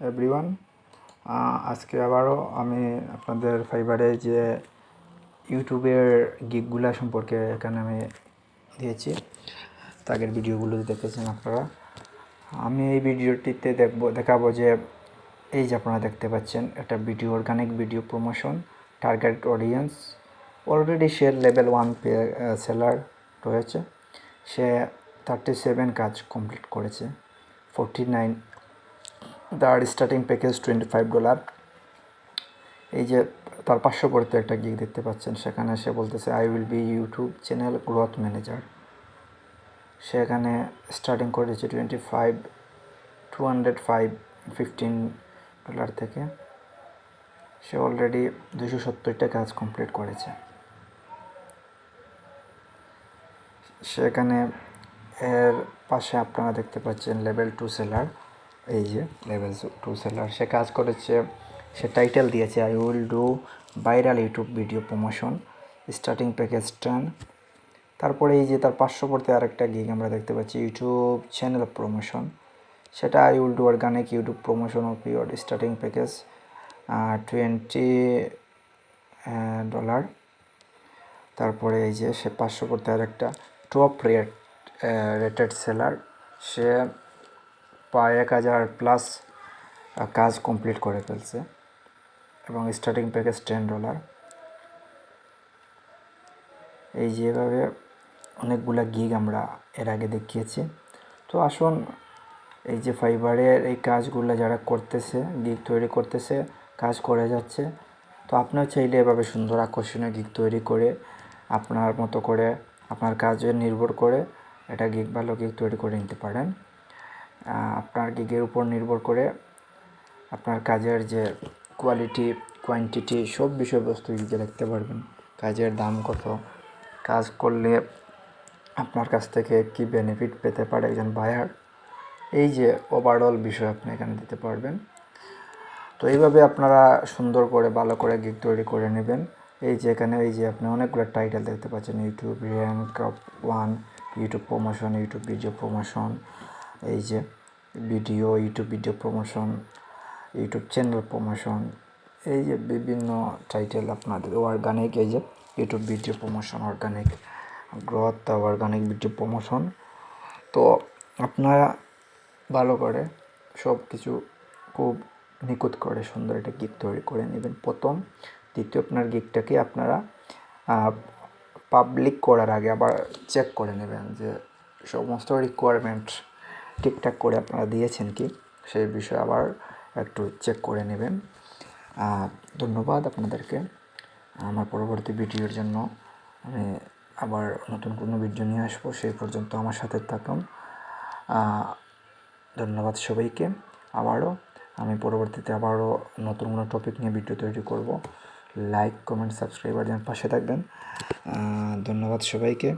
Everyone, আজকে আবারও আমি আপনাদের ফাইবারে যে ইউটিউবের গিগগুলা সম্পর্কে এখানে আমি দিয়েছি। আগের ভিডিওগুলো দেখেছেন আপনারা। আমি এই ভিডিওটিতে দেখাবো যে এই যে আপনারা দেখতে পাচ্ছেন একটা video, organic video promotion, target audience. Already সে লেভেল 1 সেলার রয়েছে। সে 37 কাজ কমপ্লিট করেছে। 49 তার স্টার্টিং প্যাকেজ $25। এই যে তার 500 পড়তে একটা গিগ দেখতে পাচ্ছেন, সেখানে সে বলতেছে I will be YouTube channel growth manager. সে এখানে স্টার্টিং করেছে $15 থেকে। সে অলরেডি 270টা কাজ কমপ্লিট করেছে। সেখানে এর পাশে আপনারা দেখতে পাচ্ছেন লেভেল 2 সেলার। এই যে লেভেল 2 সেলার, সে কাজ করেছে। সে টাইটেল দিয়েছে I will do viral YouTube video promotion, starting package 10। তারপরে এই যে তার 500 পড়তে আরেকটা গিগ আমরা দেখতে পাচ্ছি ইউটিউব চ্যানেল প্রমোশন। সেটা I will do organic YouTube promotion of your starting package $20। তারপরে এই যে সে 500 পড়তে আরেকটা টপ রেটেড সেলার। সে প্রায় 1000+ কাজ কমপ্লিট করে ফেলছে এবং স্টার্টিং প্যাকেজ $10। এই যেভাবে অনেকগুলা গিগ আমরা এর আগে দেখিয়েছি। তো আসুন, এই যে ফাইবারের এই কাজগুলো যারা করতেছে, গিগ তৈরি করতেছে, কাজ করে যাচ্ছে, তো আপনিও চাইলে এভাবে সুন্দর আকর্ষণীয় গিগ তৈরি করে আপনার মতো করে আপনার কাজের নির্ভর করে এটা ভালো গিগ তৈরি করে নিতে পারেন। আপনার গিগের উপর নির্ভর করে আপনার কাজের যে কোয়ালিটি, কোয়ান্টিটি, সব বিষয়বস্তু গিগে দেখতে পারবেন। কাজের দাম কত, কাজ করলে আপনার কাছ থেকে কি বেনিফিট পেতে পারে একজন বায়ার, এই যে ওভারঅল বিষয় আপনি এখানে দিতে পারবেন। তো এইভাবে আপনারা সুন্দর করে ভালো করে গিগ তৈরি করে নেবেন। এই যে এখানে এই যে আপনি অনেকগুলো টাইটেল দেখতে পাচ্ছেন, YouTube rank 1, YouTube promotion, YouTube video promotion, এই যে video, YouTube video promotion, YouTube channel promotion, এই যে বিভিন্ন টাইটেল আপনাদের। অর্গানিক, এই যে YouTube video promotion, organic growth, organic video promotion. তো আপনারা ভালো করে সব কিছু খুব নিখুঁত করে সুন্দর একটা গিগ তৈরি করে নেবেন প্রথম। দ্বিতীয়, আপনার গিগটাকে আপনারা পাবলিক করার আগে আবার চেক করে নেবেন যে সমস্ত রিকোয়ারমেন্ট ঠিকঠাক করে আপনারা দিয়েছেন কি, সেই বিষয়ে আবার একটু চেক করে নেবেন। ধন্যবাদ আপনাদেরকে। আমার পরবর্তী ভিডিওর জন্য আমি আবার নতুন কোনো ভিডিও নিয়ে আসবো। সেই পর্যন্ত আমার সাথে থাকুন। ধন্যবাদ সবাইকে। আমি পরবর্তীতে আবারও নতুন কোনো টপিক নিয়ে ভিডিও তৈরি করব। লাইক, কমেন্ট, সাবস্ক্রাইবার যেন পাশে থাকবেন। ধন্যবাদ সবাইকে।